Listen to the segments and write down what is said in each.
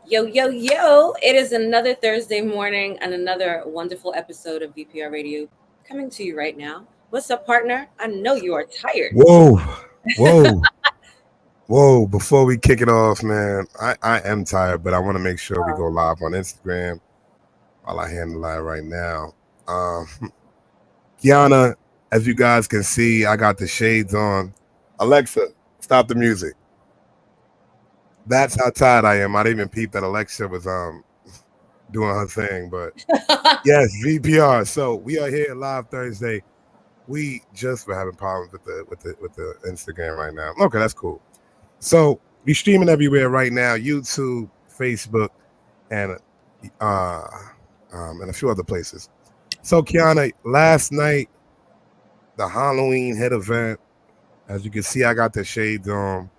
Yo, yo, yo. It is another Thursday morning and another wonderful episode of VPR Radio coming to you right now. What's up, partner? I know you are tired. Whoa, whoa, whoa. Before we kick it off, man, I am tired, but I want to make sure we go live on Instagram while I handle that right now. Um, Kiana, as you guys can see, I got the shades on. Alexa, stop the music. That's how tired I am. I didn't even peep that Alexa was doing her thing, but yes, VPR. So we are here live Thursday. We just were having problems with the Instagram right now. Okay, that's cool. So we streaming everywhere right now: YouTube, Facebook, and uh, and a few other places. So Kiana, last night the Halloween hit event. As you can see, I got the shades on,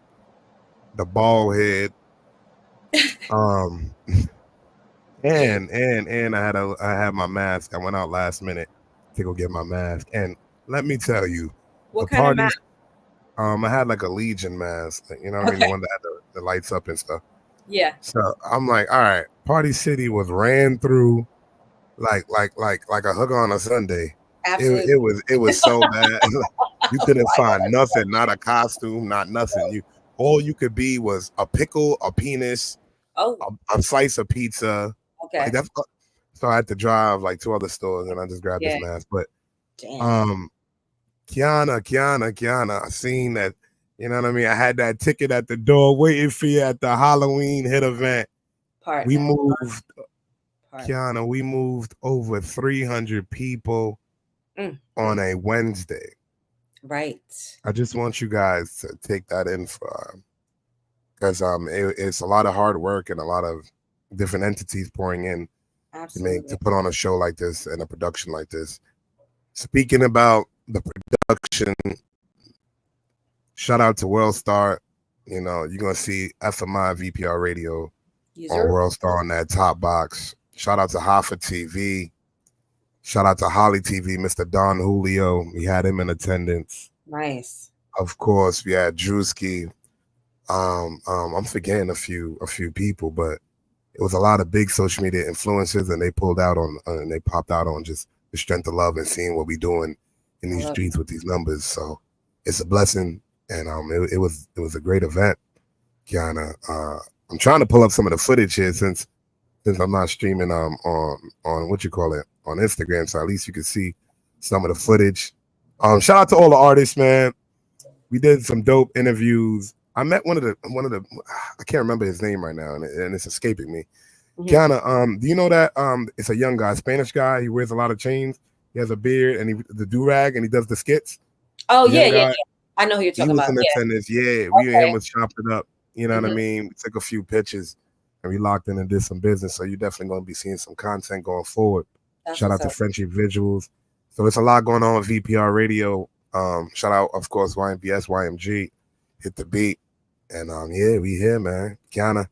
the bald head, um, and I had my mask. I went out last minute to go get my mask, and let me tell you, the What kind of parties. mask? I had like a Legion mask, you know what I mean, the Okay. one that had the lights up and stuff. Yeah, So I'm like, all right, Party City was ran through like a hook on a Sunday. It absolutely. it was so bad. You couldn't find nothing, not a costume, not nothing. All you could be was a pickle, a penis, Oh, a slice of pizza. Like okay. that's so I had to drive like two other stores and I just grabbed this Yeah. mask. But Damn. um Kiana, I seen that, you know what I mean? I had that ticket at the door waiting for you at the Halloween hit event. We Partner. moved, Partner. Kiana, we moved over 300 people Mm, on a Wednesday. right. I just want you guys to take that in for, because it's a lot of hard work and a lot of different entities pouring in to Absolutely. put on a show like this and a production like this. Speaking about the production, shout out to World Star. You know, you're gonna see FMI VPR Radio on User. World Star on that top box. Shout out to Hoffa TV. Shout out to Holly TV, Mr. Don Julio. We had him in attendance. Nice. Of course, we had Drewski. I'm forgetting a few people, but it was a lot of big social media influencers, and they pulled out on and they popped out on just the strength of love and seeing what we doing in I these love it. streets with these numbers. So it's a blessing, and it was a great event, Kiana. I'm trying to pull up some of the footage here since I'm not streaming on what you call it on Instagram, so at least you can see some of the footage. Shout out to all the artists, man. We did some dope interviews. I met one of the I can't remember his name right now, and it's escaping me. Mhm. Kiana, do you know that it's a young guy, Spanish guy. He wears a lot of chains. He has a beard and the do rag, and he does the skits. Oh, The yeah, young yeah, guy, yeah. I know who you're he talking was about. in Yeah. attendance. Yeah, we and him Okay. was chopping up. You know what I Hmm. mean? We took a few pictures, and we locked in and did some business. So you're definitely going to be seeing some content going forward. That's Shout what's out to up. Friendship Visuals. So it's a lot going on with VPR Radio. Shout out, of course, YMBS, YMG. Hit the beat, and yeah, we here, man. Kiana,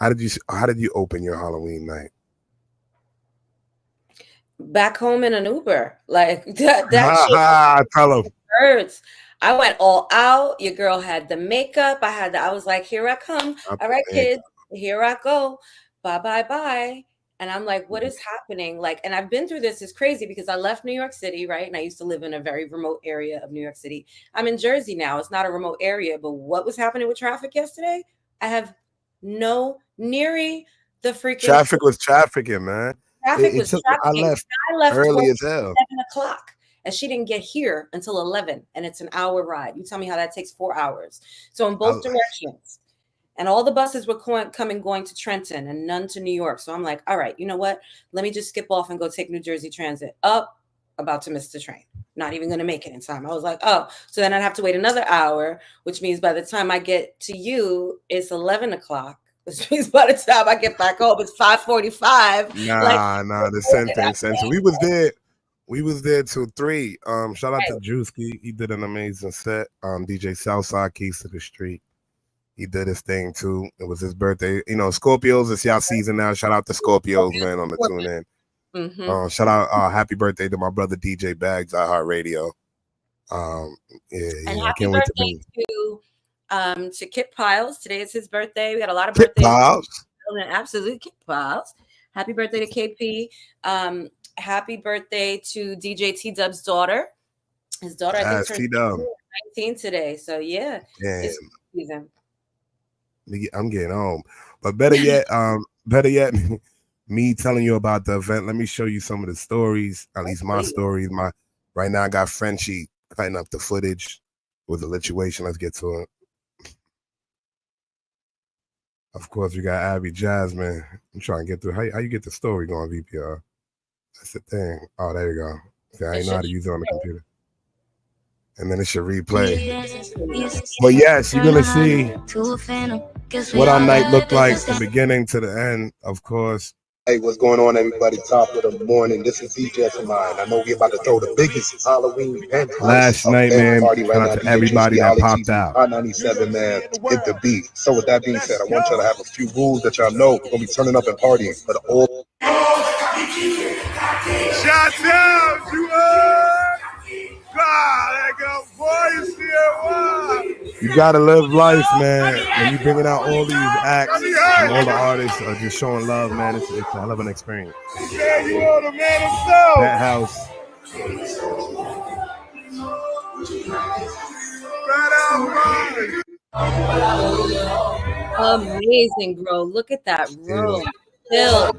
how did you open your Halloween night? Back home in an Uber. Like that shit Tell him. hurts. I went all out. Your girl had the makeup. I was like, here I come. Not All the right, makeup. kids, here I go. Bye, bye, bye. And I'm like, what is happening? Like, and I've been through this. It's crazy because I left New York City, right? And I used to live in a very remote area of New York City. I'm in Jersey now. It's not a remote area, but what was happening with traffic yesterday? I have no neary the freaking Traffic was trafficking, man. traffic It was took me. I trafficking. left I left early work as hell. at 7 o'clock and she didn't get here until 11 and it's an hour ride. You tell me how that takes 4 hours. So in I, both directions. And all the buses were going to Trenton and none to New York. So I'm like, all right, you know what? Let me just skip off and go take New Jersey Transit. Up, about to miss the train. Not even going to make it in time. I was like, oh, so then I'd have to wait another hour, which means by the time I get to you, it's 11 o'clock. Which means by the time I get back home, it's 5:45. Like, nah. The same thing, same. So we was there. We was there till 3. Shout out to Drewski. He did an amazing set. DJ Southside Keys to the Street. He did his thing too. It was his birthday. You know, Scorpios, it's y'all season now. Shout out to Scorpios, man, on the tune in. mm-hmm. Shout out, happy birthday to my brother DJ Bags, iHeartRadio. Um, yeah, And I happy can't wait to birthday bring to Kit Piles. Today is his birthday. We got a lot of Kit birthdays Pops. Absolute pals. Happy birthday to KP. Happy birthday to DJ T Dub's daughter. His daughter, I think, turned 19 today. So yeah, it's season. I'm getting home. But better yet, me telling you about the event. Let me show you some of the stories, at least my stories. Right now I got Frenchie cutting up the footage with the lituation. Let's get to it. Of course, we got Abby Jasmine. I'm trying to get through. How you get the story going, VPR? That's the thing. Oh, there you go. See, I didn't know how to use it on the computer. And then it should replay. But yes, you're going to see what our night looked like from the beginning to the end, of course. Hey, what's going on, everybody? Top of the morning. This is DJ Mine. I know we're about to throw the biggest Halloween event last night, man. Party right now to everybody that popped out. I-97, man. Hit the beat. So with that being said, I want y'all to have a few rules that y'all know. We're going to be turning up and partying. But all... Shout out, you are! God, go, boys here. You gotta live life, man. When you bringing out all these acts and all the artists are just showing love, man. It's a hell of an experience. Yeah, you are the man himself. That house. Amazing, bro. Look at that room. Yeah.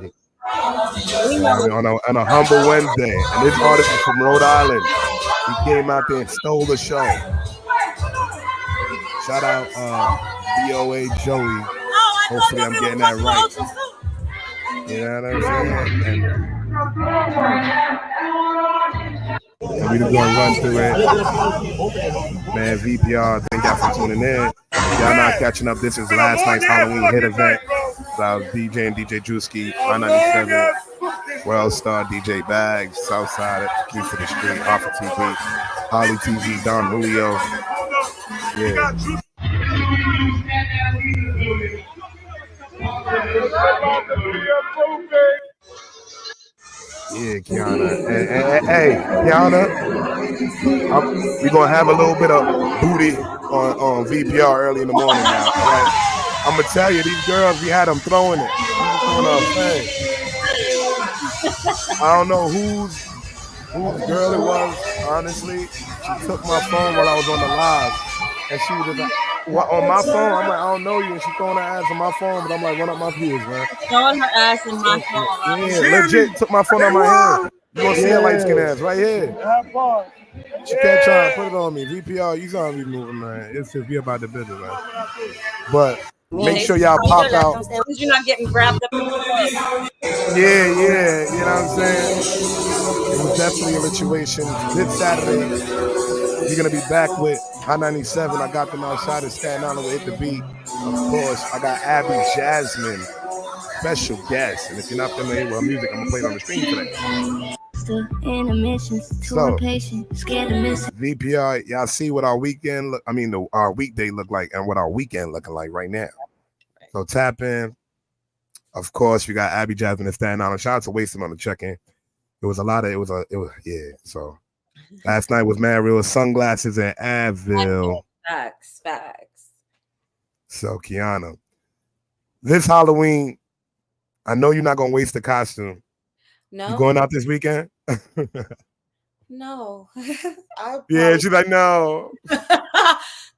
On a humble Wednesday, and this artist is from Rhode Island. He came out there and stole the show. Shout out BOA Joey. Hopefully I'm getting that right. You know what I'm saying? And we just gonna run through it. Man, VPR, thank y'all for tuning in. If y'all not catching up, this is last night's Halloween hit event. So I was DJing DJ Drewski, I-97, World Star, DJ Bags, Southside, Key to the Street, Alpha TV, Holly TV, Don Julio. Yeah. Yeah, Kiana. Hey, Kiana, we're going to have a little bit of booty on VPR early in the morning now. Right? I'm going to tell you, these girls, we had them throwing it. I don't know whose girl it was, honestly. She took my phone while I was on the live. And she was like, on my phone, I'm like, I don't know you. And she throwing her ass on my phone, but I'm like, run up my peers, man. Throwing her ass in my phone. Yeah, legit took my phone out my hand. You gonna see that light skin ass right here. She can't try and put it on me. VPR, you saw me moving, man. It's just be about the business, man. But make sure y'all pop out. At least you're not getting grabbed up. Yeah, you know what I'm saying? It was definitely a situation. This Saturday, we're gonna be back with I-97. I got them outside of Staten Island with Hit the Beat. Of course, I got Abby Jasmine, special guest. And if you're not familiar with her music, I'm gonna play it on the screen today. So, VPR, y'all see what our weekend look. I mean, our weekday look like, and what our weekend looking like right now. So tap in. Of course, we got Abby Jasmine and Staten Island. Shout out to Wasting on the check-in. It was yeah. So last night was Mad Real Sunglasses and Advil. Facts. So Kiana, this Halloween, I know you're not gonna waste the costume. No. You going out this weekend? No. Yeah, she's like, no.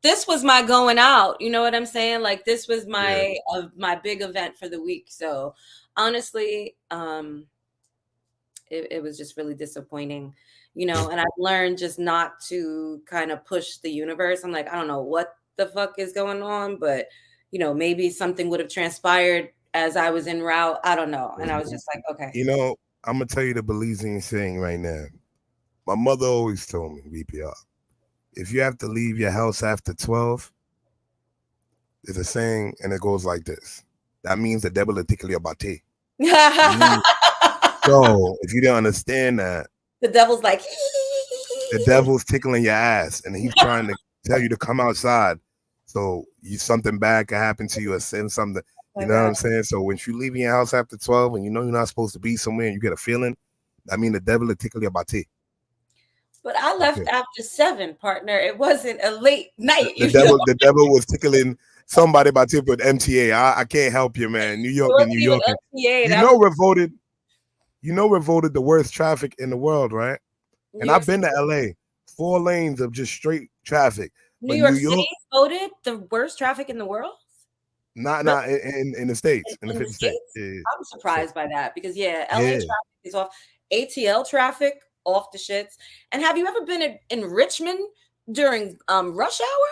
This was my going out. You know what I'm saying? Like, this was my my big event for the week. So honestly, it was just really disappointing, you know, and I've learned just not to kind of push the universe. I'm like, I don't know what the fuck is going on, but, you know, maybe something would have transpired as I was en route. I don't know. And I was just like, okay. You know, I'm going to tell you the Belizean saying right now. My mother always told me, VPR, if you have to leave your house after 12, there's a saying, and it goes like this. That means the devil will tickle your body. So if you don't understand that, the devil's like, the devil's tickling your ass, and he's trying to tell you to come outside. So something bad can happen to you, or send something. You know what I'm saying? So when you leave your house after 12, and you know you're not supposed to be somewhere, and you get a feeling, I mean the devil will tickle your body. But I left after 7, partner. It wasn't a late night. The devil was tickling somebody about to put MTA. I can't help you, man. New York, New York. MTA, We're voted. We're voted the worst traffic in the world, right? And I've been to LA. 4 lanes of just straight traffic. New York City voted the worst traffic in the world? Not in the States. In the 50 states. Yeah. I'm surprised by that because LA traffic is off. ATL traffic off the shits. And have you ever been in Richmond during rush hour?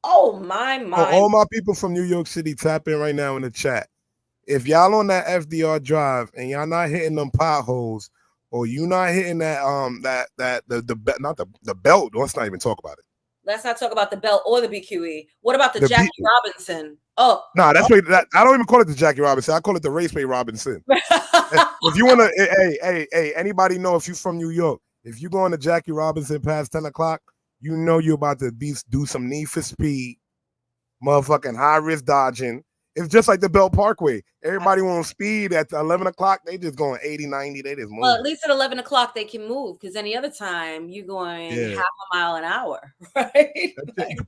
Oh my. All my people from New York City, tap in right now in the chat. If y'all on that FDR drive and y'all not hitting them potholes, or you not hitting that the belt, let's not even talk about it. Let's not talk about the belt or the BQE. What about the Jackie Robinson? Oh, no, that's what I don't even call it the Jackie Robinson. I call it the Raceway Robinson. If you want to, hey, anybody know if you're from New York, if you go on the Jackie Robinson past 10 o'clock, you know you're about to do some need for speed, motherfucking high risk dodging. It's just like the Belt Parkway. Everybody on speed at 11 o'clock. They just going 80, 90. They just move. Well, at least at 11 o'clock they can move because any other time you going half a mile an hour, right?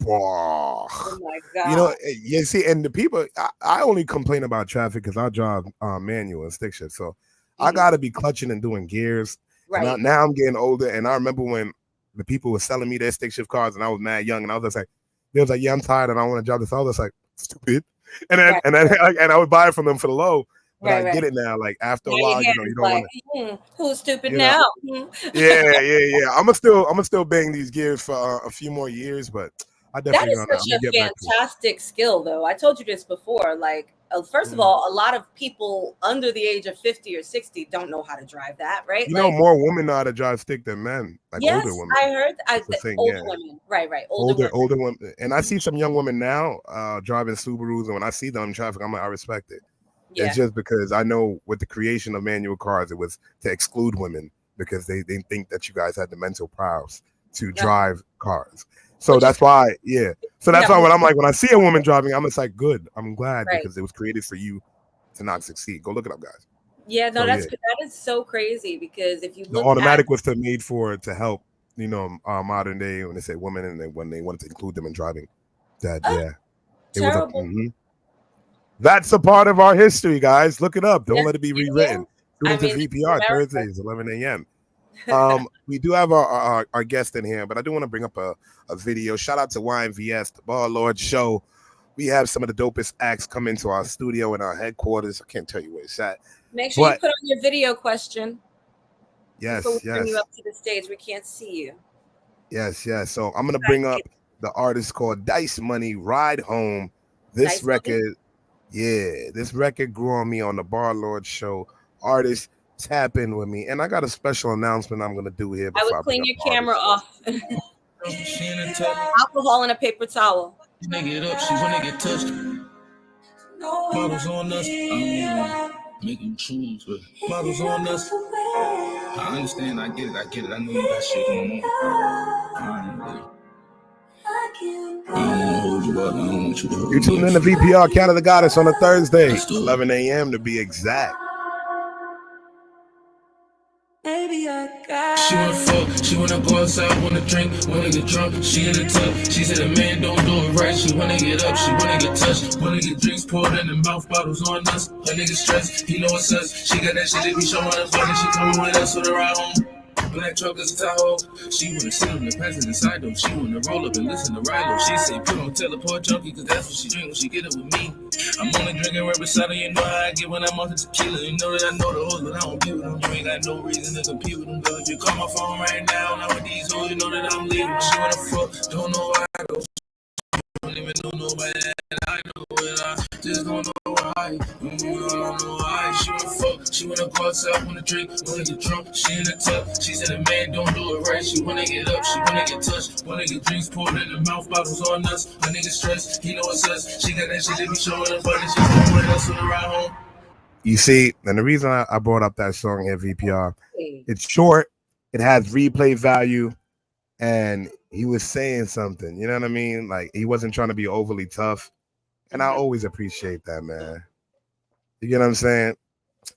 Oh my God. See, and the people, I only complain about traffic because I drive manual and stick shift. So I got to be clutching and doing gears. Right. Now I'm getting older. And I remember when the people were selling me their stick shift cars and I was mad young. And I was just like, they was like, yeah, I'm tired and I want to drive this. I was just like, stupid. And I would buy it from them for the low, but I get it now. Like after a while, you don't want to. Who's stupid now? Yeah. I'm still bang these gears for a few more years, but I definitely that is such a fantastic skill, though. I told you this before. Like, first of all, a lot of people under the age of 50 or 60 don't know how to drive that, right? More women know how to drive stick than men. Like older women. I heard. Older women, right? Older women, and I see some young women now driving Subarus, and when I see them in traffic, I'm like, I respect it. Yeah. It's just because I know with the creation of manual cars, it was to exclude women because they think that you guys had the mental prowess to drive cars. So that's why, So that's why when I'm like, when I see a woman driving, I'm just like, good. I'm glad because it was created for you to not succeed. Go look it up, guys. Yeah, no, that is so crazy because if you look the automatic was made to help, modern day when they say women and when they wanted to include them in driving. That it was that's a part of our history, guys. Look it up. Don't let it be rewritten. Tune into VPR Thursdays, 11 a.m. We do have our guest in here, but I do want to bring up a video. Shout out to YNVS, the Bar Lord Show. We have some of the dopest acts come into our studio in our headquarters. I can't tell you where it's at. Make sure you put on your video question. Yes, before we bring you up to the stage. We can't see you. Yes. So I'm gonna bring up the artist called Dice Money, Ride Home. This record grew on me on the Bar Lord Show. Artist, tap in with me, and I got a special announcement I'm gonna do here. I would clean your camera off. Alcohol and a paper towel. She wanna get up, she wanna get touched. Models on us, making choose, but models on us. I understand, I get it. I know you got shit going on. You're tuning in to VPR Canada Goddess on a Thursday, 11 a.m. to be exact. She wanna fuck, she wanna go outside, wanna drink, wanna get drunk, she in the tub. She said a man don't do it right, she wanna get up, she wanna get touched, wanna get drinks poured in and mouth bottles on us. Her nigga stressed, he know it's us. She got that shit that be showing her body, she coming with us for the ride home. Black truckers Tahoe. She wanna sit on the passenger side though. She wanna roll up and listen to Rilo. She say put on teleport junkie, cause that's what she drink when she get it with me. I'm only drinking right beside her, you know how I get when I'm on the tequila. You know that I know the hoes, but I don't be with them. You ain't got no reason to compete with them. Girl, if you call my phone right now, now with these hoes, you know that I'm leaving. She wanna fuck, don't know why though. Don't even know nobody that I know, but I just don't know why. I don't know why. She wanna fuck, she wanna go outside, wanna drink, wanna get drunk. She in the tub, she said a man don't do it right. She wanna get up, she wanna get touched, wanna get drinks poured in the mouth bottles on us. Her nigga stressed, he know it's us. She got that shit that be showing her body, she going with us on the ride home. You see, and the reason I brought up that song at VPR, it's short, it has replay value, and he was saying something, you know what I mean? Like, he wasn't trying to be overly tough. And I always appreciate that, man. You get what I'm saying?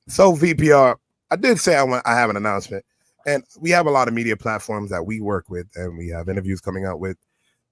So VPR, I did say I have an announcement. And we have a lot of media platforms that we work with and we have interviews coming out with.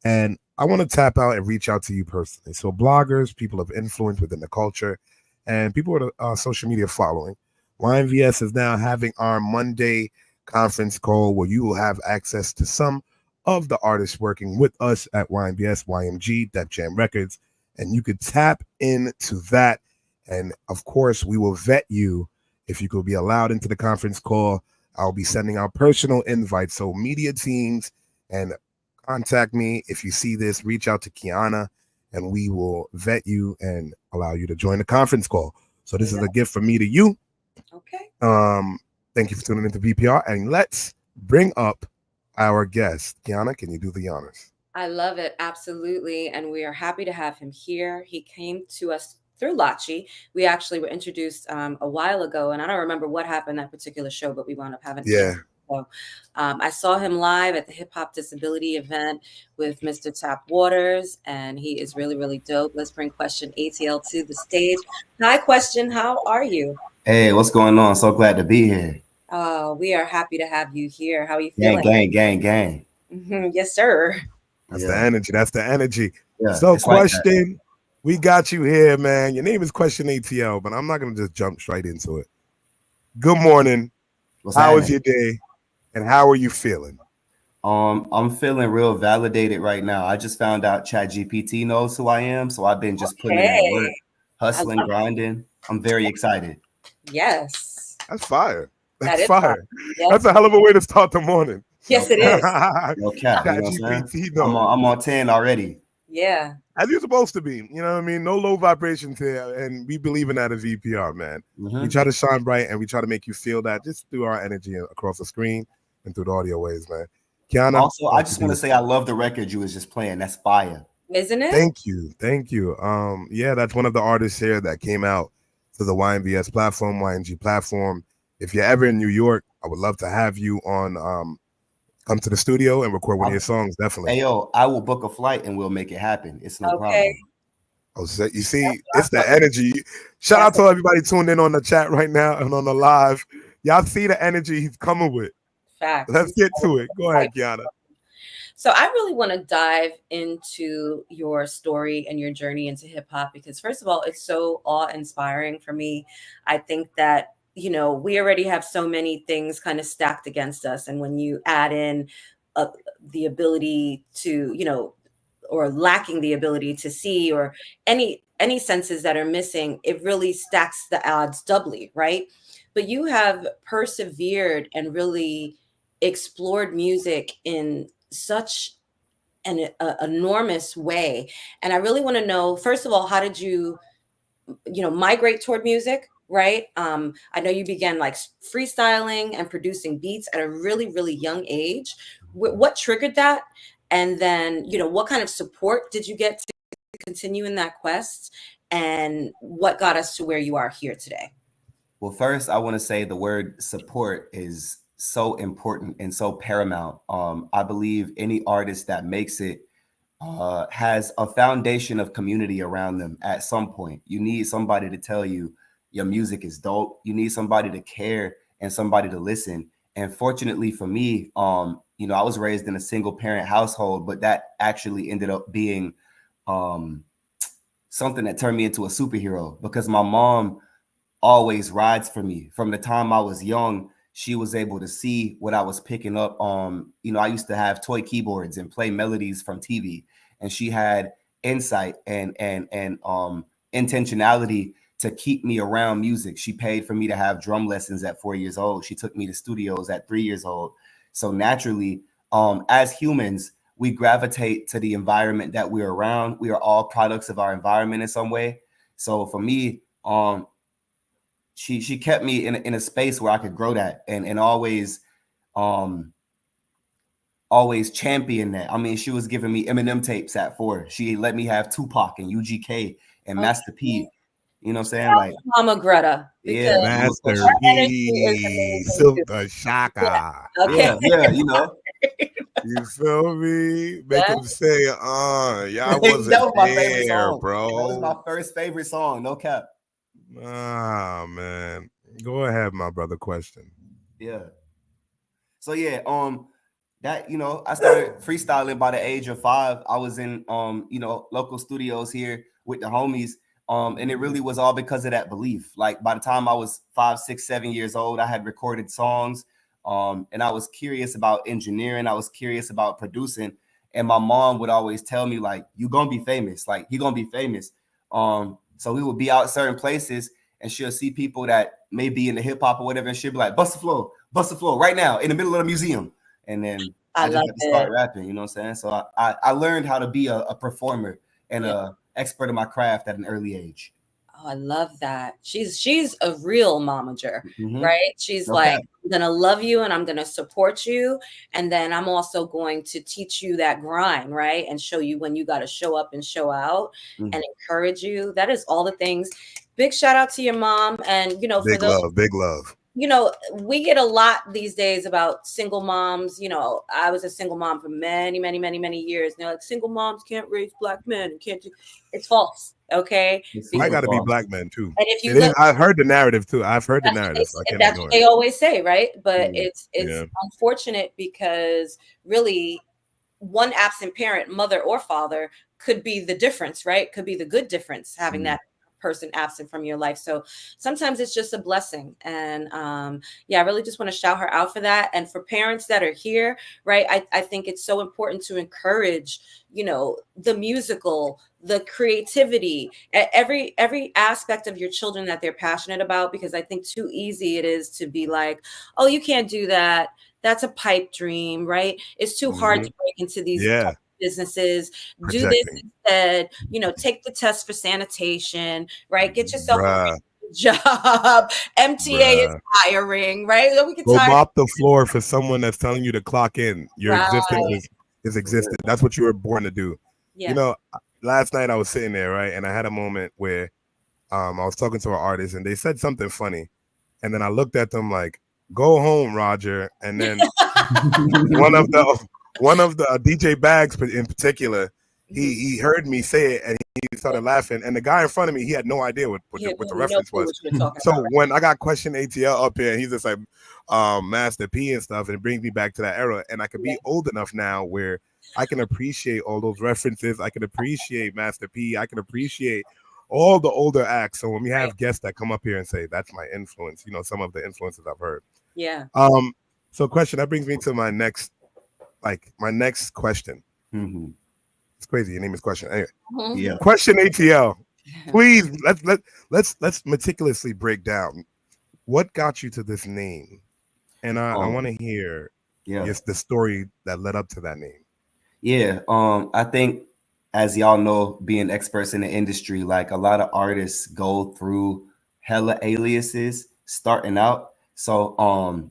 And I want to tap out and reach out to you personally. So bloggers, people of influence within the culture, and people with a social media following. YNVS is now having our Monday conference call where you will have access to some of the artists working with us at YNVS, YMG, Def Jam Records, and you could tap into that. And of course, we will vet you if you could be allowed into the conference call. I'll be sending out personal invites. So media teams, and contact me. If you see this, reach out to Kiana and we will vet you and allow you to join the conference call. So this is a gift from me to you. Okay. Thank you for tuning into VPR, and let's bring up our guest. Kiana, can you do the honors? I love it. Absolutely. And we are happy to have him here. He came to us through Lachi. We actually were introduced a while ago, and I don't remember what happened that particular show, but we wound up having him. So I saw him live at the Hip Hop Disability event with Mr. Tap Waters, and he is really, really dope. Let's bring QuestionATL to the stage. Hi, Question. How are you? Hey, what's going on? So glad to be here. We are happy to have you here. How are you Gang, feeling? gang. Yes, sir. That's the energy. That's the energy. Yeah, so, Question, we got you here, man. Your name is QuestionATL, but I'm not going to just jump straight into it. Good morning. How was your day? And how are you feeling? I'm feeling real validated right now. I just found out ChatGPT knows who I am, so I've been just putting in that work, hustling, grinding. I'm very excited. Yes. That's fire. That's fire. Yes. That's a hell of a way to start the morning. Yes, it is. No cap. ChatGPT, I'm on 10 already. Yeah. As you're supposed to be. You know what I mean? No low vibrations here. And we believe in that at VPR, man. We try to shine bright and we try to make you feel that just through our energy across the screen and through the audio waves, man. Kiana. Also, I just want to say I love the record you was just playing. That's fire. Isn't it? Thank you. Yeah, that's one of the artists here that came out to the YNVS platform, YNG platform. If you're ever in New York, I would love to have you on come to the studio and record one of your songs, definitely. Hey, yo, I will book a flight and we'll make it happen. It's no problem. Oh, so you see, it's the energy. Shout out to everybody tuned in on the chat right now and on the live. Y'all see the energy he's coming with. Fact. Let's get to it. Go ahead, Kiana. So I really want to dive into your story and your journey into hip hop because, first of all, it's so awe-inspiring for me. I think that, you know, we already have so many things kind of stacked against us. And when you add in the ability to, you know, or lacking the ability to see or any senses that are missing, it really stacks the odds doubly, right? But you have persevered and really explored music in such an enormous way. And I really want to know, first of all, how did you migrate toward music, right? I know you began like freestyling and producing beats at a really, really young age. What triggered that? And then, you know, what kind of support did you get to continue in that quest? And what got us to where you are here today? Well, first, I want to say the word support is so important and so paramount. I believe any artist that makes it has a foundation of community around them at some point. You need somebody to tell you your music is dope. You need somebody to care and somebody to listen. And fortunately for me, you know, I was raised in a single parent household, but that actually ended up being something that turned me into a superhero because my mom always rides for me. From the time I was young, she was able to see what I was picking up. You know, I used to have toy keyboards and play melodies from TV, and she had insight and intentionality to keep me around music. She paid for me to have drum lessons at 4 years old. She took me to studios at 3 years old. So naturally, as humans, we gravitate to the environment that we're around. We are all products of our environment in some way. So for me, she kept me in a space where I could grow that and always champion that. I mean, she was giving me Eminem tapes at 4. She let me have Tupac and UGK and Master P. You know what I'm saying? Like Mama Greta. Yeah, Master P, Super Shaka. Okay. Yeah, you know. You feel me? Make him say, y'all That wasn't was my favorite there, song. bro. That was my first favorite song, no cap. Ah, man. Go ahead, my brother. Question. Yeah. So yeah, that, you know, I started freestyling by the age of 5. I was in you know, local studios here with the homies. And it really was all because of that belief. Like by the time I was 5, 6, 7 years old, I had recorded songs. And I was curious about engineering. I was curious about producing. And my mom would always tell me, like, you gonna be famous, like he gonna be famous. So we would be out certain places and she'll see people that may be in the hip hop or whatever, and she'll be like, bust the floor right now in the middle of the museum. And then I just had to start rapping, you know what I'm saying? So I learned how to be a performer and a expert in my craft at an early age. Oh, I love that. She's a real momager, right? She's Okay. like, I'm gonna love you and I'm gonna support you. And then I'm also going to teach you that grind, right? And show you when you got to show up and show out and encourage you. That is all the things. Big shout out to your mom. And, you know, big love. You know, we get a lot these days about single moms. You know, I was a single mom for many, many, many, many years. And they're like, single moms can't raise black men and can't do. It's false. Okay. I got to be black men too. And if you look, I've heard the narrative too. I've heard the narrative. That's what they always say, right? But it's unfortunate because really one absent parent, mother or father, could be the difference, right? Could be the good difference having that person absent from your life. So sometimes it's just a blessing. And I really just want to shout her out for that. And for parents that are here, right, I think it's so important to encourage, you know, the musical, the creativity, every aspect of your children that they're passionate about, because I think too easy it is to be like, oh, you can't do that. That's a pipe dream, right? It's too hard to break into these businesses. Do this instead, you know, take the test for sanitation, right? Get yourself a job. MTA is hiring, right? We can go mop the floor for someone that's telling you to clock in. Your existence is existent. That's what you were born to do. You know, last night I was sitting there, right? And I had a moment where I was talking to an artist and they said something funny. And then I looked at them like, go home, Roger. And then one of the DJ Bags in particular, he heard me say it and he started laughing. And the guy in front of me, he had no idea what the reference was. So when I got QuestionATL up here, he's just like Master P and stuff, and it brings me back to that era. And I could be old enough now where I can appreciate all those references. I can appreciate Master P. I can appreciate all the older acts. So when we have guests that come up here and say, that's my influence, you know, some of the influences I've heard. Yeah. So question, that brings me to my next question. It's crazy. Your name is Question. Anyway, QuestionATL. Please let's meticulously break down what got you to this name, and I want to hear the story that led up to that name. I think, as y'all know, being experts in the industry, like a lot of artists go through hella aliases starting out. So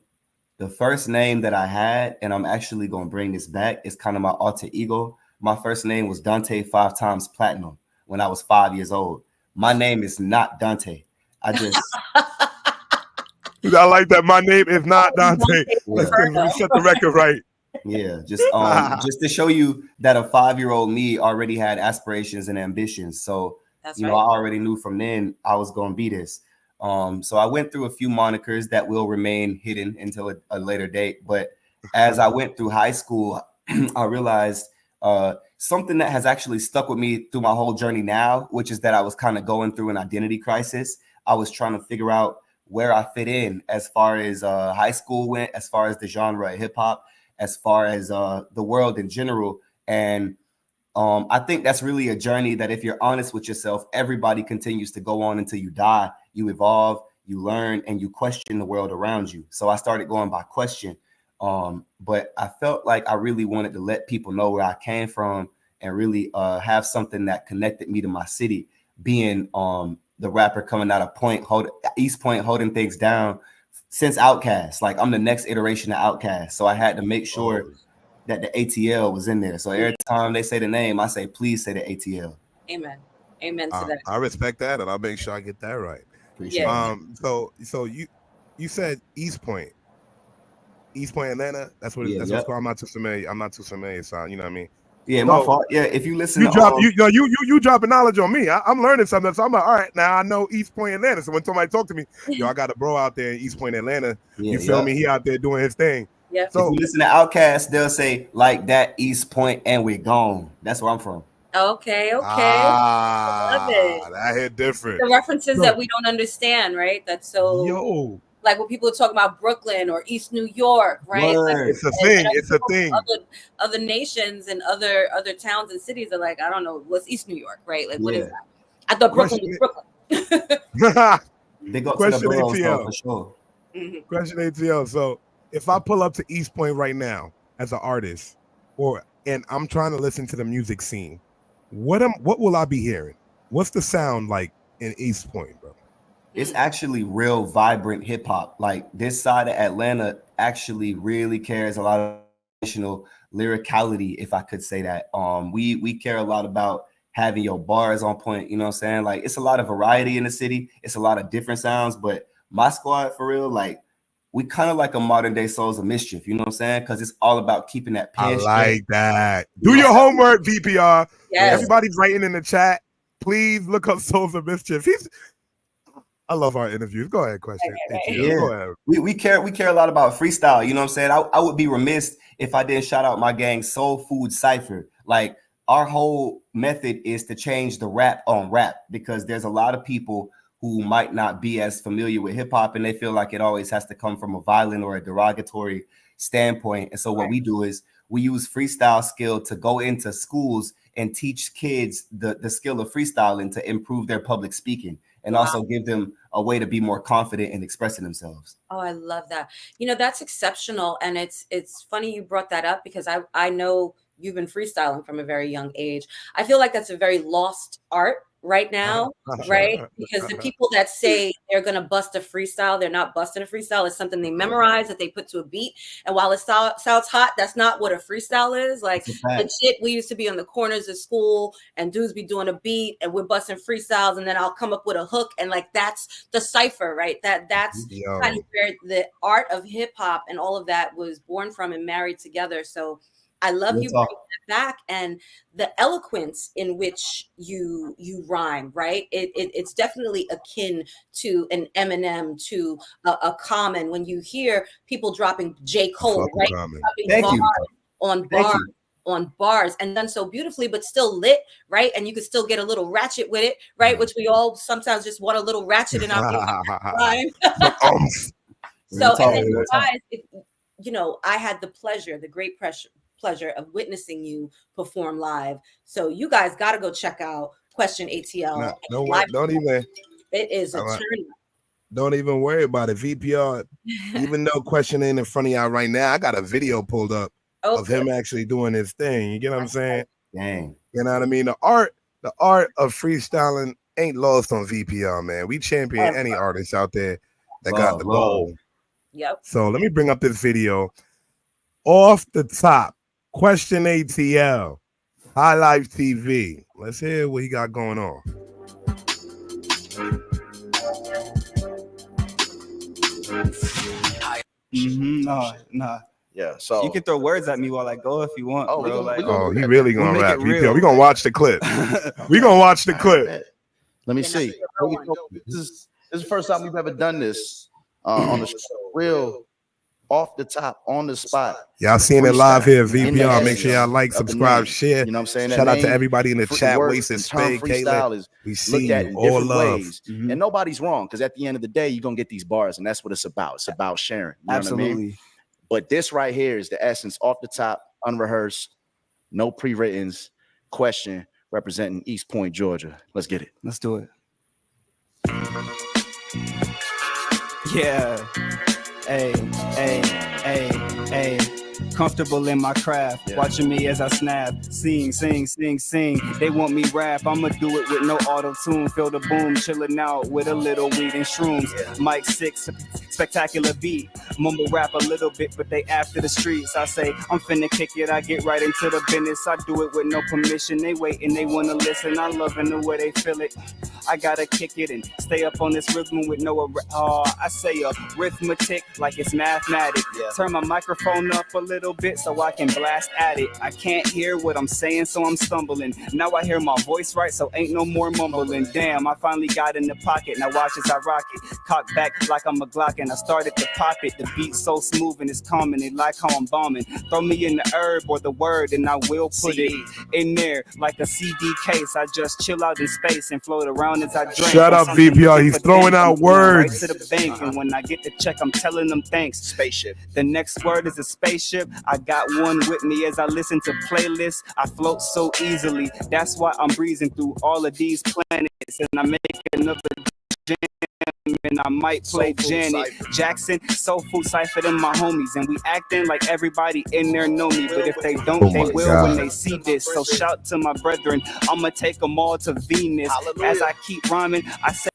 the first name that I had, and I'm actually going to bring this back, is kind of my alter ego. My first name was Dante 5 times Platinum when I was 5 years old. My name is not Dante. I like that. My name is not Dante. Let's set the record right. Just to show you that a 5-year-old me already had aspirations and ambitions. So, I already knew from then I was going to be this. So I went through a few monikers that will remain hidden until a later date. But as I went through high school, I realized something that has actually stuck with me through my whole journey now, which is that I was kind of going through an identity crisis. I was trying to figure out where I fit in as far as high school went, as far as the genre of hip hop, as far as the world in general. And I think that's really a journey that if you're honest with yourself, everybody continues to go on until you die. You evolve, you learn, and you question the world around you. So I started going by question. But I felt like I really wanted to let people know where I came from and really have something that connected me to my city, being the rapper coming out of East Point, holding things down since Outkast. Like I'm the next iteration of Outkast. So I had to make sure that the ATL was in there. So every time they say the name, I say, please say the ATL. Amen. Amen to that. I respect that, and I'll make sure I get that right. Appreciate it. So you said East Point, Atlanta. That's what it's called. I'm not too familiar. So you know what I mean. Yeah, my fault. Yeah, if you listen, you dropping knowledge on me. I'm learning something. So I'm like, all right, now I know East Point, Atlanta. So when somebody talk to me, I got a bro out there in East Point, Atlanta. You feel me? He out there doing his thing. Yeah. So if you listen to Outkast, they'll say like that East Point and we're gone. That's where I'm from. Okay. Love Ah, it. that hit different. The references Yo. that we don't understand, right? That's so. Yo, like when people are talking about Brooklyn or East New York, right? Like, it's a thing. and It's a thing. Other nations and other towns and cities are like, I don't know, what's East New York, right? Like, what is that? I thought Brooklyn was Brooklyn. They go Question to the boroughs, ATL. though, for sure. Question ATL. So if I pull up to East Point right now as an artist, and I'm trying to listen to the music scene, what will I be hearing? What's the sound like in East Point, bro? It's actually real vibrant hip hop. Like this side of Atlanta actually really cares a lot of traditional lyricality, if I could say that. We care a lot about having your bars on point, you know what I'm saying? Like it's a lot of variety in the city. It's a lot of different sounds, but my squad for real, like we kind of like a modern day Souls of Mischief, you know what I'm saying? Because it's all about keeping that pen straight. I like that. Do your homework, VPR. Yes. Everybody's writing in the chat. Please look up Souls of Mischief. I love our interviews. Go ahead, question. Yeah. Go ahead. We care a lot about freestyle. You know what I'm saying? I would be remiss if I didn't shout out my gang Soulfood Cypher. Like our whole method is to change the rap on rap because there's a lot of people who might not be as familiar with hip hop and they feel like it always has to come from a violent or a derogatory standpoint. And so what we do is we use freestyle skill to go into schools and teach kids the skill of freestyling to improve their public speaking and also give them a way to be more confident in expressing themselves. Oh, I love that. You know, that's exceptional. And it's funny you brought that up because I know you've been freestyling from a very young age. I feel like that's a very lost art right now, right? Because the people that say they're going to bust a freestyle, they're not busting a freestyle. It's something they memorize that they put to a beat. And while it sounds hot, that's not what a freestyle is. Like legit, we used to be on the corners of school and dudes be doing a beat and we're busting freestyles and then I'll come up with a hook. And like, that's the cipher, right? That's kind of where the art of hip hop and all of that was born from and married together. So I love you bringing that back and the eloquence in which you rhyme, right? It's definitely akin to an Eminem, to a Common. When you hear people dropping J. Cole, right? Dropping on bars and done so beautifully, but still lit, right? And you could still get a little ratchet with it, right? Which we all sometimes just want a little ratchet in our rhyme. So, and then you guys, you know, I had the great pleasure of witnessing you perform live. So you guys got to go check out QuestionATL. Don't even. It is a turn. Don't even worry about it. VPR, even though Question ain't in front of y'all right now, I got a video pulled up of him actually doing his thing. You get what I'm saying? Dang. You know what I mean? The art of freestyling ain't lost on VPR, man. We champion any artist out there that got the goal. Yep. So let me bring up this video. Off the top, QuestionATL, High Life TV. Let's hear what he got going on. Nah. Yeah, so you can throw words at me while I go if you want. Oh, bro. He really gonna rap. VPR. We gonna watch the clip. We gonna watch the clip. Let me see. This is the first time we've ever done this on the show. Real off the top, on the spot. Y'all seeing it live here, VPR. Make sure y'all like, subscribe, share. You know what I'm saying? Shout out to everybody in the chat. Wasted Spade, Caleb. We see you. All love. And nobody's wrong, because at the end of the day, you're gonna get these bars, and that's what it's about. It's about sharing. You know Absolutely. What I mean? But this right here is the essence, off the top, unrehearsed, no pre-writtens, Question representing East Point, Georgia. Let's get it. Let's do it. Yeah. Hey. Comfortable in my craft, watching me as I snap, sing. They want me rap, I'ma do it with no auto-tune. Feel the boom, chilling out with a little weed and shrooms. Mic 6, spectacular beat. Mumble rap a little bit, but they after the streets. I say, I'm finna kick it, I get right into the business. I do it with no permission. They wait and they wanna listen. I love in the way they feel it. I gotta kick it and stay up on this rhythm with no I say arithmetic like it's mathematics. Turn my microphone up a little bit so I can blast at it. I can't hear what I'm saying, so I'm stumbling. Now I hear my voice right, so ain't no more mumbling. Damn, I finally got in the pocket. Now watch as I rock it. Cock back like I'm a Glock and I started to pop it. The beat's so smooth and it's calming. They like how I'm bombing. Throw me in the herb or the word and I will put it in there like a CD case. I just chill out in space and float around as I drink. Shut up, VPR. He's throwing out words. Right to the bank, and when I get the check, I'm telling them thanks. Spaceship. The next word is a spaceship. I got one with me as I listen to playlists. I float so easily. That's why I'm breezing through all of these planets, and I make another jam. And I might play Janet Jackson, Soulfood Cypher, and my homies, and we acting like everybody in there know me. But if they don't, they will when they see this. So shout to my brethren. I'ma take them all to Venus. As I keep rhyming, I say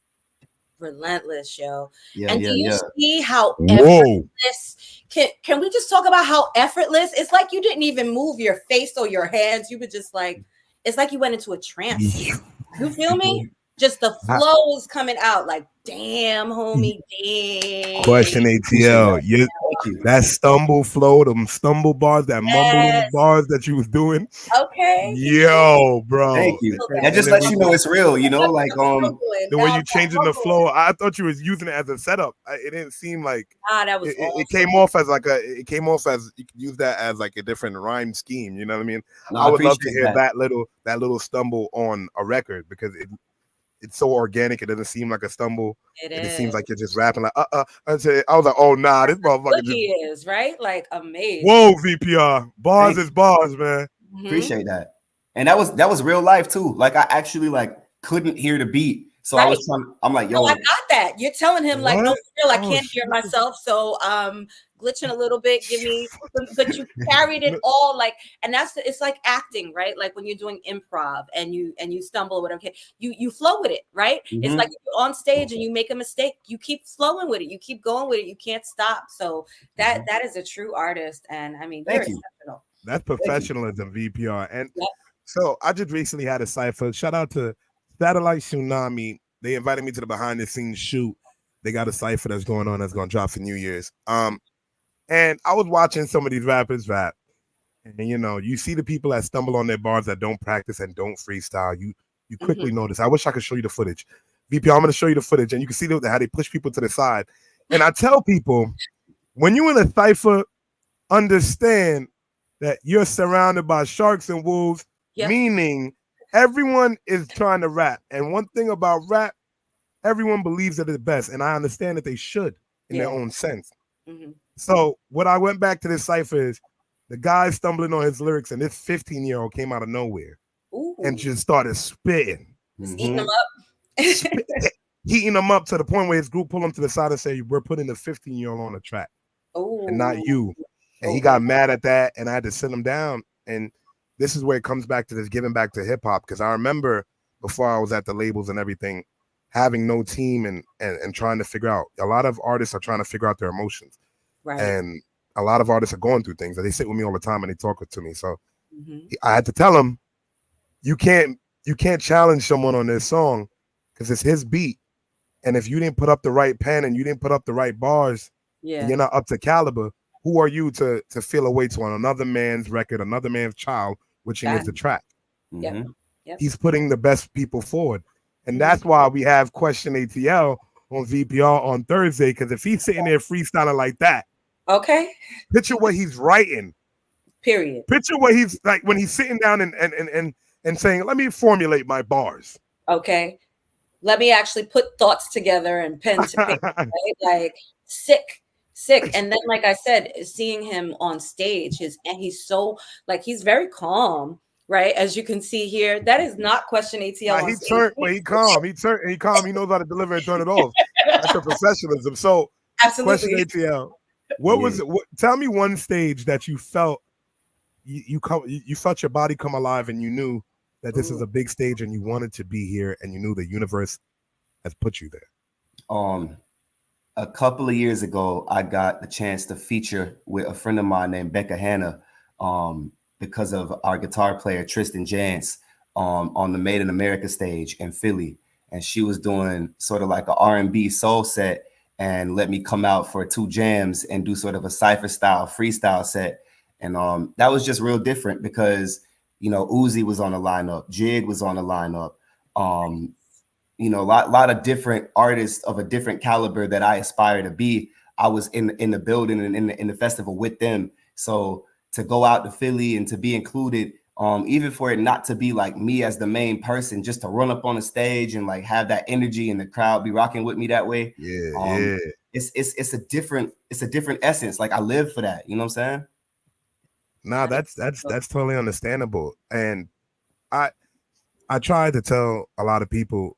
relentless, yo. Yeah, and yeah, do you yeah. see how effortless? Can we just talk about how effortless? It's like you didn't even move your face or your hands. You were just like, it's like you went into a trance. You feel me? Just the flow is coming out like, damn, homie, damn. QuestionATL. That stumble flow, them stumble bars, that mumbling bars that you was doing. Okay. Yo, bro. Thank you. That just lets you know it's real, you know, like the way you changing the flow. I thought you was using it as a setup. It didn't seem like that was awesome. It came off as like it came off as you could use that as like a different rhyme scheme. You know what I mean? No, I would love to hear that little stumble on a record because it's so organic. It doesn't seem like a stumble. It just seems like you're just rapping like I was like, oh nah, this motherfucker is right, like amazing. Whoa, VPR bars is bars, man. Appreciate that. And that was real life too. Like I actually like couldn't hear the beat, so I was trying. I'm like, yo, I got that. You're telling him like, no, I can't hear myself, so glitching a little bit. Give me, but you carried it all like, and it's like acting, right? Like when you're doing improv and you stumble or whatever, you flow with it, right? It's like you're on stage and you make a mistake, you keep flowing with it, you keep going with it, you can't stop. So that is a true artist, and I mean, you're exceptional. That's professionalism, VPR. And so I just recently had a cypher. Shout out to Satellite Tsunami. They invited me to the behind the scenes shoot. They got a cypher that's going on that's going to drop for New Year's. And I was watching some of these rappers rap, and you know, you see the people that stumble on their bars that don't practice and don't freestyle. You quickly notice. I wish I could show you the footage. VP, I'm going to show you the footage, and you can see how they push people to the side. And I tell people, when you're in a cypher, understand that you're surrounded by sharks and wolves, meaning everyone is trying to rap. And one thing about rap, everyone believes that it's best, and I understand that they should in their own sense. So what I went back to this cypher is the guy stumbling on his lyrics, and this 15-year-old came out of nowhere and just started spitting. Eating them up. Heating them up to the point where his group pulled him to the side and say, we're putting the 15-year-old on the track and not you. And he got mad at that, and I had to sit him down. And this is where it comes back to this giving back to hip-hop, because I remember before I was at the labels and everything, having no team and trying to figure out. A lot of artists are trying to figure out their emotions. Right. And a lot of artists are going through things. They sit with me all the time and they talk to me. So I had to tell him, you can't challenge someone on this song because it's his beat. And if you didn't put up the right pen and you didn't put up the right bars, and you're not up to caliber, who are you to feel a way to on another man's record, another man's child, which is the track? He's putting the best people forward. And that's why we have QuestionATL on VPR on Thursday, because if he's sitting there freestyling like that, picture what he's writing. Period. Picture what he's like when he's sitting down and saying, let me formulate my bars. Okay. Let me actually put thoughts together and pen to paper. Right? Like sick. And then, like I said, seeing him on stage, he's so like, he's very calm. Right, as you can see here, that is not QuestionATL. He calm. He calm. He knows how to deliver and turn it off. That's the professionalism. So, absolutely. QuestionATL. What was it? Tell me one stage that you felt you felt your body come alive and you knew that this is a big stage and you wanted to be here and you knew the universe has put you there. A couple of years ago, I got the chance to feature with a friend of mine named Becca Hanna. Because of our guitar player Tristan Jance on the Made in America stage in Philly. and she was doing sort of like a R&B soul set, and let me come out for 2 jams and do sort of a cypher style freestyle set. And that was just real different because, you know, Uzi was on the lineup, Jid was on the lineup, you know, a lot of different artists of a different caliber that I aspire to be. I was in the building and in the festival with them. So to go out to Philly and to be included, even for it not to be like me as the main person, just to run up on the stage and like have that energy and the crowd be rocking with me that way. Yeah. It's a different essence. Like I live for that. You know what I'm saying? No, that's totally understandable. And I try to tell a lot of people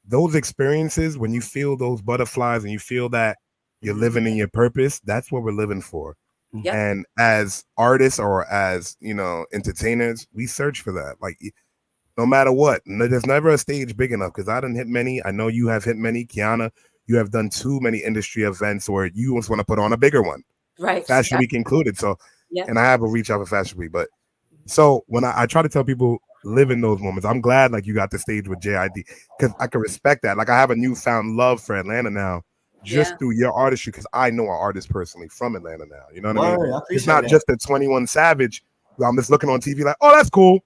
those experiences, when you feel those butterflies and you feel that you're living in your purpose, that's what we're living for. Yep. And as artists or as, you know, entertainers, we search for that. Like no matter what, there's never a stage big enough, because I done hit many. I know you have hit many. Kiana, you have done too many industry events where you just want to put on a bigger one. Right. Fashion Week included. So, and I have a reach out for Fashion Week. But so when I try to tell people, live in those moments. I'm glad like you got the stage with JID, because I can respect that. Like I have a newfound love for Atlanta now, just through your artistry, because I know an artist personally from Atlanta now. You know what I mean? It's not just a 21 Savage. I'm just looking on TV like, oh, that's cool.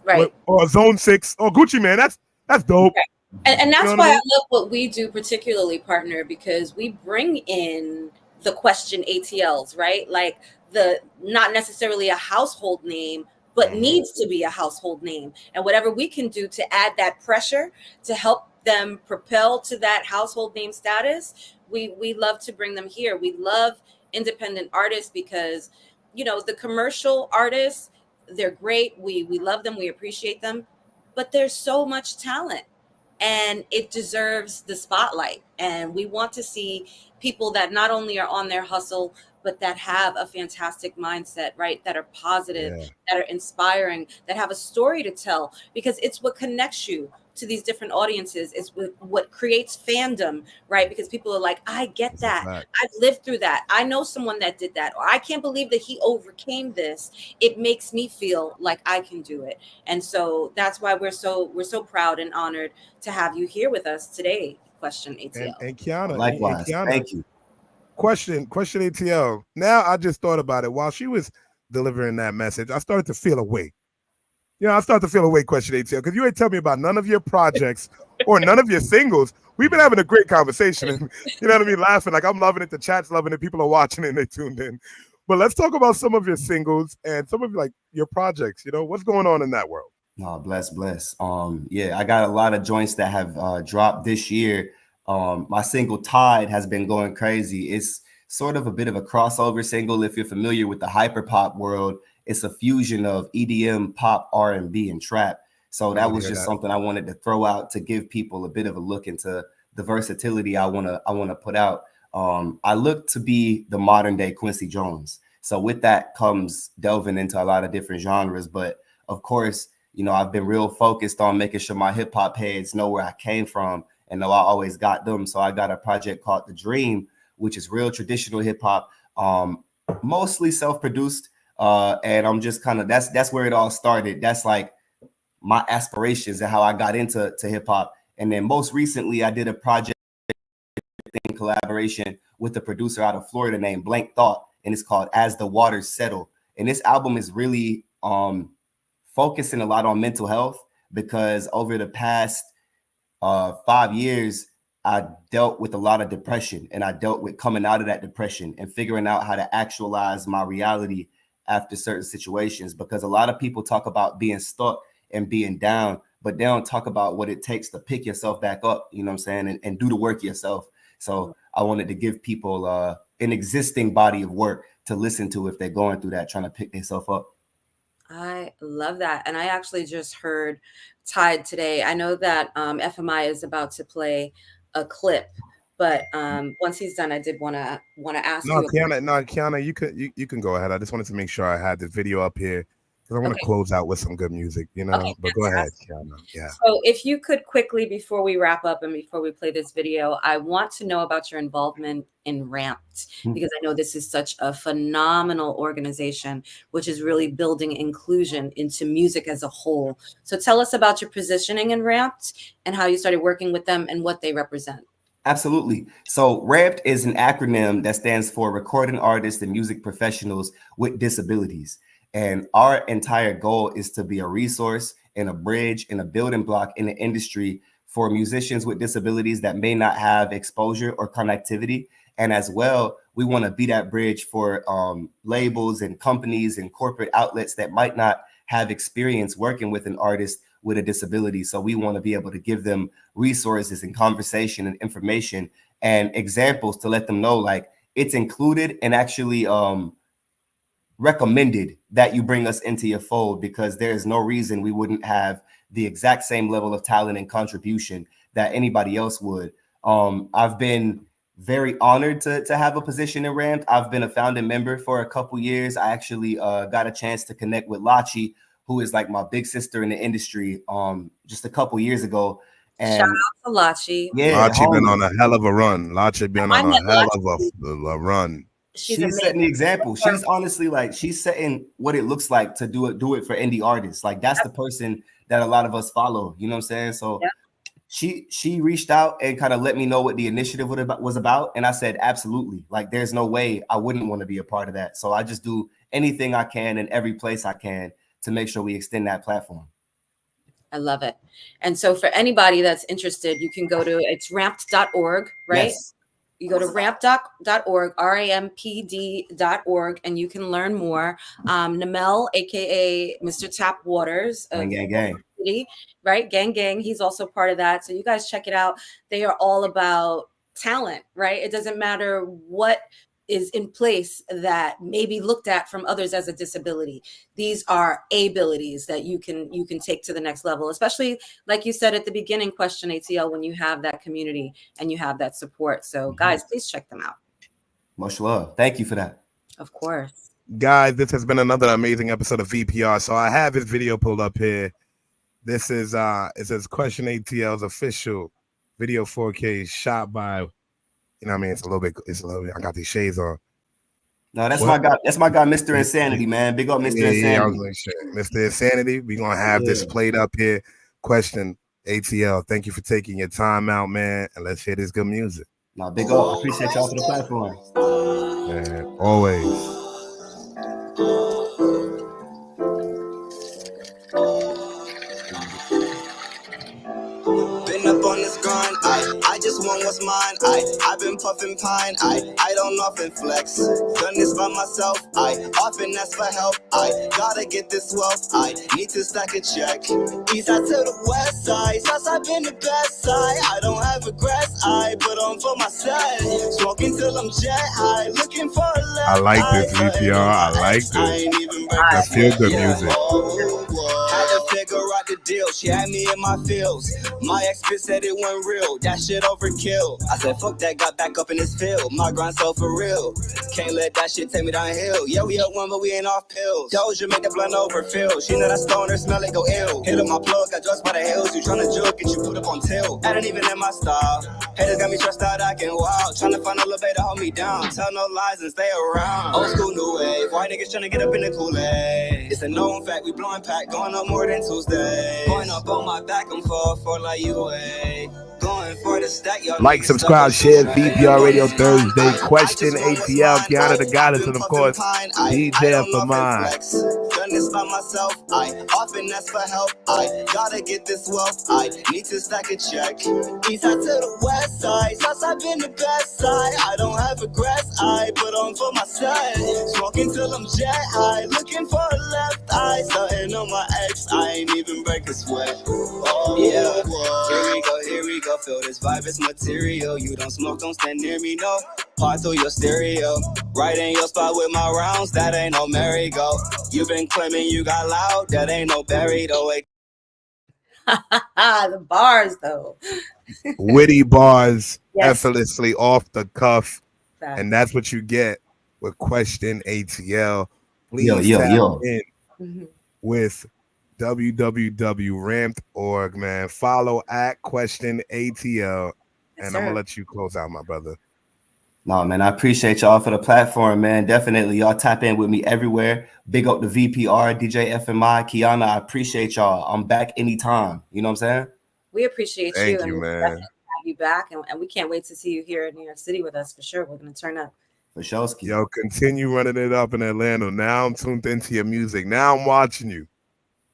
Right. Or Zone 6 or Gucci Man. That's dope. Right. And that's you know why I mean? I love what we do, particularly, partner, because we bring in the question ATLs, right? Like the not necessarily a household name, but needs to be a household name. And whatever we can do to add that pressure to help them propel to that household name status, we love to bring them here. We love independent artists because, you know, the commercial artists, they're great. We love them. We appreciate them. But there's so much talent and it deserves the spotlight. And we want to see people that not only are on their hustle, but that have a fantastic mindset, right? That are positive, that are inspiring, that have a story to tell, because it's what connects you to these different audiences. It's what creates fandom, right? Because people are like, I get that. I've lived through that. I know someone that did that. Or I can't believe that he overcame this. It makes me feel like I can do it. And so that's why we're so proud and honored to have you here with us today, Question ATL. And Kiana, likewise. Kiana, thank you. Question ATL. Now I just thought about it while she was delivering that message. I started to feel a way. You know, I started to feel a way, Question ATL, because you ain't tell me about none of your projects or none of your singles. We've been having a great conversation, and you know what I mean, laughing. Like I'm loving it. The chat's loving it. People are watching it and they tuned in. But let's talk about some of your singles and some of like your projects. You know, what's going on in that world? Oh, bless. Yeah, I got a lot of joints that have dropped this year. My single Tide has been going crazy. It's sort of a bit of a crossover single. If you're familiar with the hyperpop world, it's a fusion of EDM, pop, R&B, and trap. So that was just something I wanted to throw out to give people a bit of a look into the versatility I wanna put out. I look to be the modern day Quincy Jones. So with that comes delving into a lot of different genres. But of course, you know, I've been real focused on making sure my hip hop heads know where I came from and know I always got them. So I got a project called The Dream, which is real traditional hip hop, mostly self-produced. And I'm just kind of, that's where it all started. That's like my aspirations and how I got into hip hop. And then most recently I did a project in collaboration with a producer out of Florida named Blank Thought, and it's called As the Waters Settle. And this album is really focusing a lot on mental health, because over the past 5 years, I dealt with a lot of depression, and I dealt with coming out of that depression and figuring out how to actualize my reality after certain situations. Because a lot of people talk about being stuck and being down, but they don't talk about what it takes to pick yourself back up, you know what I'm saying, and do the work yourself. So I wanted to give people an existing body of work to listen to if they're going through that, trying to pick themselves up. I love that. And I actually just heard Tide today. I know that FMI is about to play a clip, but once he's done, I did want to ask you. Kiana, you can go ahead. I just wanted to make sure I had the video up here. because I want to close out with some good music, you know. Okay, but go ahead, Kiana. Yeah. So if you could quickly, before we wrap up and before we play this video, I want to know about your involvement in Ramped, because I know this is such a phenomenal organization, which is really building inclusion into music as a whole. So tell us about your positioning in Ramped and how you started working with them and what they represent. Absolutely. So RAMPed is an acronym that stands for Recording Artists and Music Professionals with Disabilities. And our entire goal is to be a resource and a bridge and a building block in the industry for musicians with disabilities that may not have exposure or connectivity. And as well, we want to be that bridge for labels and companies and corporate outlets that might not have experience working with an artist with a disability. So we want to be able to give them resources and conversation and information and examples to let them know, like, it's included and actually recommended that you bring us into your fold, because there is no reason we wouldn't have the exact same level of talent and contribution that anybody else would. I've been very honored to have a position in Ramped. I've been a founding member for a couple years. I actually got a chance to connect with Lachi, who is like my big sister in the industry, just a couple years ago. And shout out to Lachi. Yeah, Lachi been on a hell of a run. Lachi been on a hell of a run. She's setting the example. She's honestly like, she's setting what it looks like to do it for indie artists. Like, that's the person that a lot of us follow. You know what I'm saying? So she reached out and kind of let me know what the initiative was about. And I said, absolutely. Like, there's no way I wouldn't want to be a part of that. So I just do anything I can in every place I can to make sure we extend that platform. I love it. And so for anybody that's interested, you can go to, it's ramped.org, right? Yes. You go to ramp.org, rampd.org, and you can learn more. Namel, aka Mr. Tap Waters, gang. Right? Gang. He's also part of that. So you guys check it out. They are all about talent, right? It doesn't matter what is in place that may be looked at from others as a disability. These are abilities that you can take to the next level, especially like you said at the beginning, QuestionATL, when you have that community and you have that support. So guys, please check them out. Much love. Thank you for that. Of course. Guys, this has been another amazing episode of VPR. So I have this video pulled up here. This is it says QuestionATL's official video 4K shot by, you know what I mean? It's a little bit, I got these shades on. No, that's my guy. That's my guy, Mr. Insanity, man. Big up, Mr. Insanity. Yeah, I was like, shit. Mr. Insanity, we're going to have this played up here. QuestionATL, thank you for taking your time out, man. And let's hear this good music. No, big up. I appreciate y'all for the platform. Man, always. On this grind, I just want what's mine. I've been puffing pine. I don't often flex. Done this by myself. I often ask for help. I gotta get this wealth. I need to stack a check. East side to the west side. Southside been the best side. I don't have regrets. I put on for my set. Smoking till I'm jet high. Looking for a left. I like this VPR. I like this. I feel good music. Had to figure out the deal. She had me in my feels. My ex bitch said it went real. That shit overkill. I said fuck that, got back up in this field. My grind so for real. Can't let that shit take me downhill. Yeah, we up one, but we ain't off pills. Doja make the blunt overfill. She know that stoner smell it go ill. Hit up my plug, got dressed by the hills. You tryna joke, get you put up on tilt. That ain't even in my style. Haters got me stressed out, acting wild. Tryna find a little bit to hold me down. Tell no lies and stay around. Old school, new wave. White niggas tryna get up in the Kool-Aid. It's a known fact, we blowing pack, going up more than Tuesday. Going up on my back, I'm for like you ain't. Going for the stack, y'all. Like, subscribe, share, VPR Radio Thursday, QuestionATL, Kiana the Goddess, and of course, DJ for mine. Done this by myself. I often ask for help. I gotta get this wealth. I need to stack a check. East side to the west side. Southside been the best side. I don't have regrets. I put on for my set. Smoking till I'm jet high. Looking for a left eye. Starting on my ex. I ain't even break a sweat. Oh yeah. Here we go. Feel this vibe is material. You don't smoke, don't stand near me, no. Part through your stereo. Right in your spot with my rounds. That ain't no merry-go. You been claiming you got loud. That ain't no berry, though. The bars, though. Witty bars, effortlessly off the cuff. And that's what you get with QuestionATL. Please tap in. with www.ramped.org, man. Follow at QuestionATL. And I'm gonna let you close out, my brother. No, man, I appreciate y'all for the platform, man. Definitely, y'all tap in with me everywhere. Big up the VPR, DJ FMI, Kiana. I appreciate y'all. I'm back anytime. You know what I'm saying? We appreciate Thank you, you, and man. definitely have you back, and we can't wait to see you here in New York City with us for sure. We're gonna turn up. For sure. Yo, continue running it up in Atlanta. Now I'm tuned into your music. Now I'm watching you.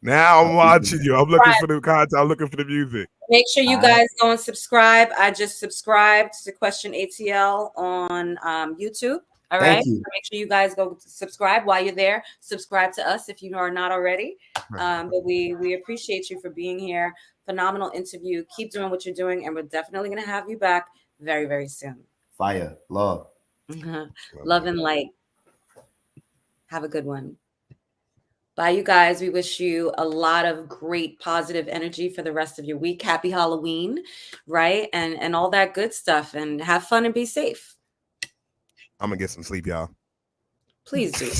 I'm looking for the content. I'm looking for the music. Make sure you guys go and subscribe. I just subscribed to QuestionATL on YouTube. All right. So make sure you guys go subscribe while you're there. Subscribe to us if you are not already. But we appreciate you for being here. Phenomenal interview. Keep doing what you're doing, and we're definitely going to have you back very, very soon. Fire. Love. Love and light. Have a good one. Bye, you guys. We wish you a lot of great positive energy for the rest of your week. Happy Halloween, right? And all that good stuff. And have fun and be safe. I'm going to get some sleep, y'all. Please do.